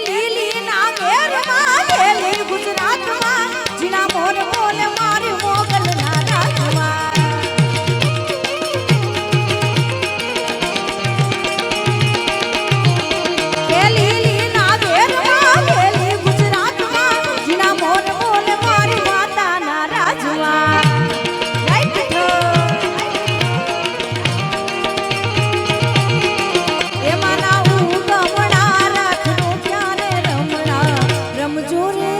લીલી ના ઘેરમાં લેલી ગુજરાતમાં જીણા મોર બોલે મારી મોગલ ના રાજમાં કે લીલી ના ઘેરમાં લેલી ગુજરાતમાં જીણા મોર બોલે મારી માતા ના રાજમાં રમજો રે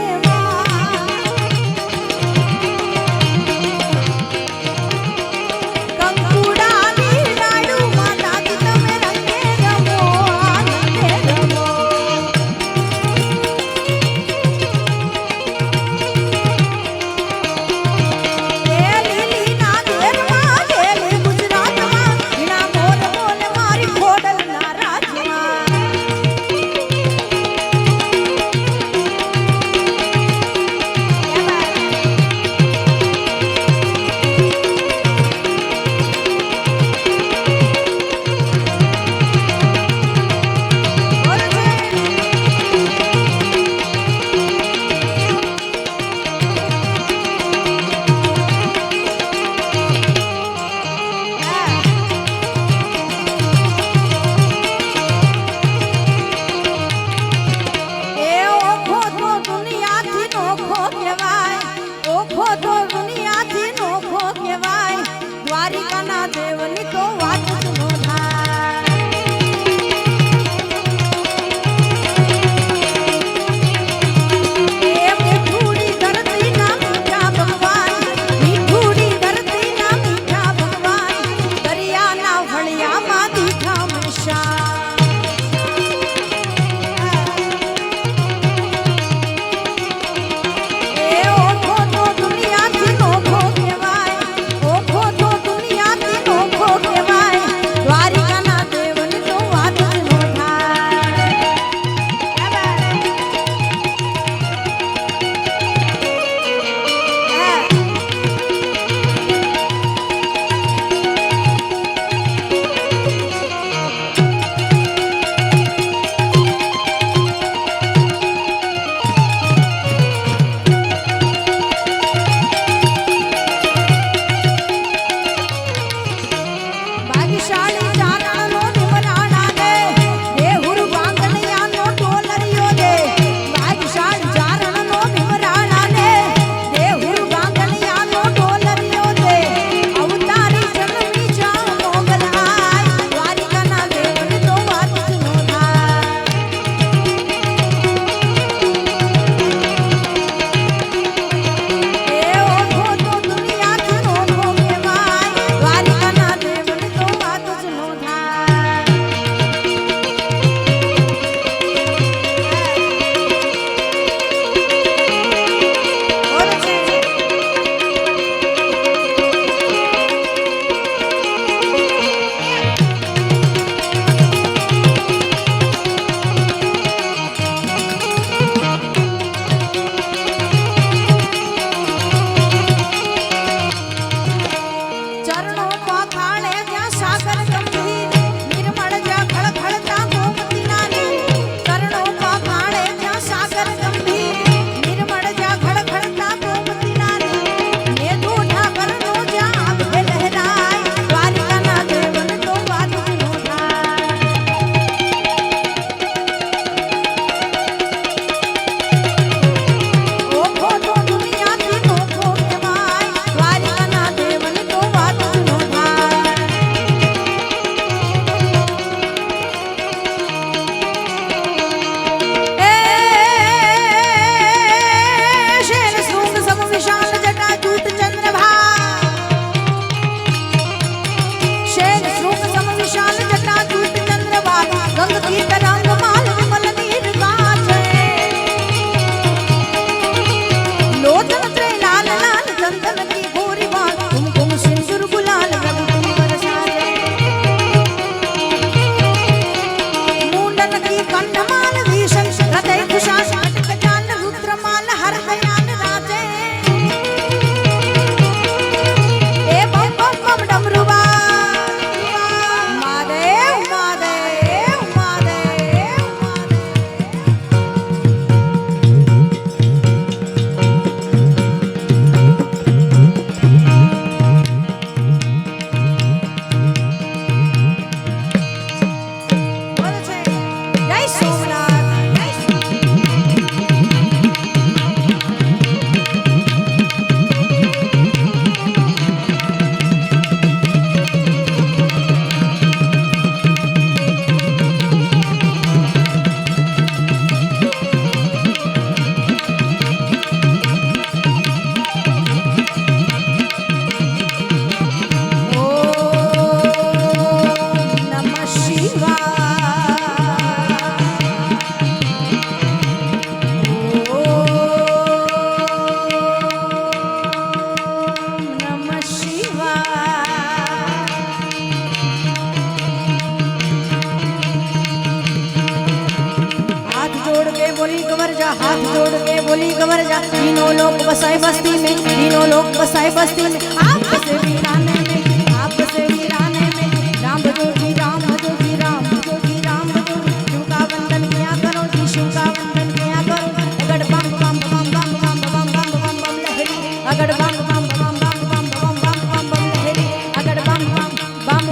जोड़ के बोली गवर जा, हाथ जोड़ के बोली गवर जा। तीनों लोग बसाए बस्ती में, तीनों लोग बसाए बस्ती में। आपस वीराने में, आपस वीराने में। राम जोगी राम जोगी राम जोगी राम जोगी। शिव का वंदन किया करो जी, शिव का वंदन किया करो। अगड़ बम बम बम बम बम बम बम बम बम लहरी, अगड़ बम बम बम बम बम बम बम बम लहरी, अगड़ बम बम बम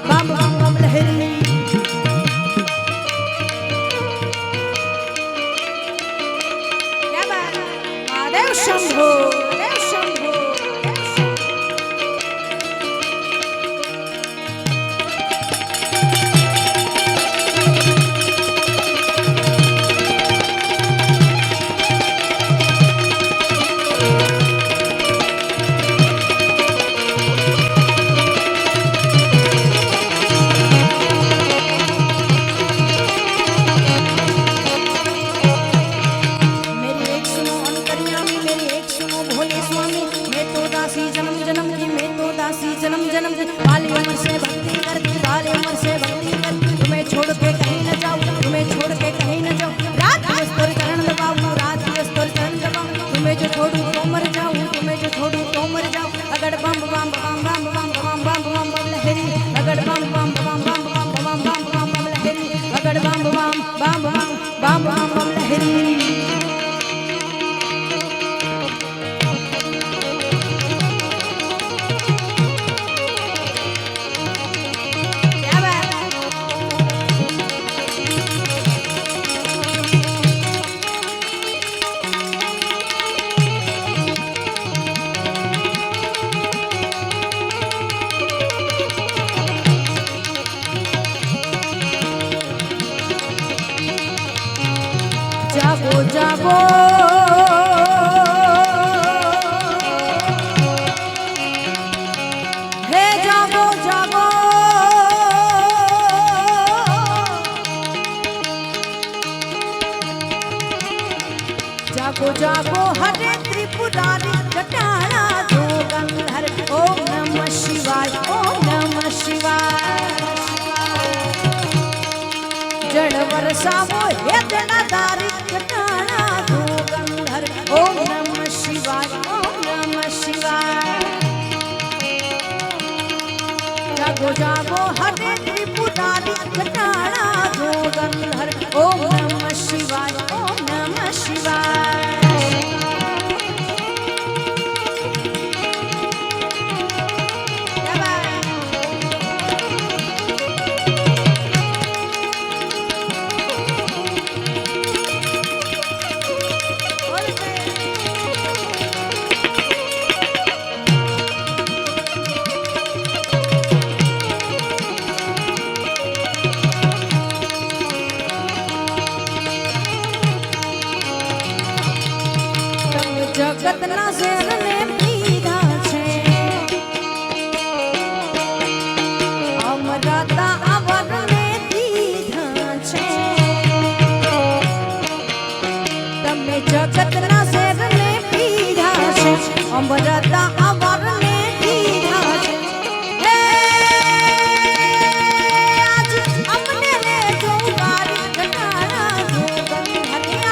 बम बम बम लहरी। महादेव शंभो, देव शंभो। जन्म जन्म बाली उम्र से भक्ति करती, बाली उम्र से भक्ति करती। तुम्हें छोड़ के कहीं न जाऊं, तुम्हें छोड़ के कहीं न जाऊं। रात दिवस तोर चरण दबाऊं, रात दिवस तोर चरण दबाऊं। तुम्हें जो छोड़ूं तो मर जाऊं, तुम्हें जो छोड़ूं तो मर जाऊं। अगड़ बम बम बम बम बम बम बम बम बम लहरी, अगड़ बम बम बम बम बम बम बम बम बम लहरी, अगड़ बम बम बम बम बम बम लहरी। जागो जागो हे जागो जागो, जागो जागो हरे त्रिपुरारी जटाना जोगंधर। ओम नमः शिवाय, ओम नमः शिवाय। जड़ वर्षावो हे जड़ाधारी जटाना जोगंधर। ओम नमः शिवाय, ओम नमः शिवाय। जागो जागो हरे त्रिपुरारी जटाना जोगंधर। ओम नमः शिवाय, ओम नमः शिवाय। જગતના શેરને પીધા છે, અમરતા આવરને દીધા છે। તમે જગતના શેરને પીધા છે, અમરતા આવરને દીધા છે। હે આજ અમને લે જો બારી જટાણા જોગંધર,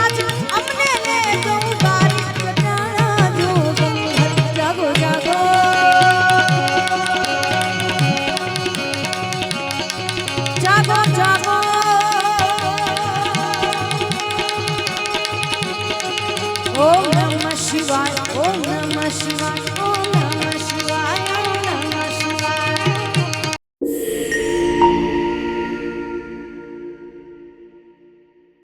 આજ અમને લે જો બારી જટાણા જોગંધર। જાગો જાગો જાગો જાગો, ओम नमः शिवाय, ओम नमः शिवाय, ओम नमः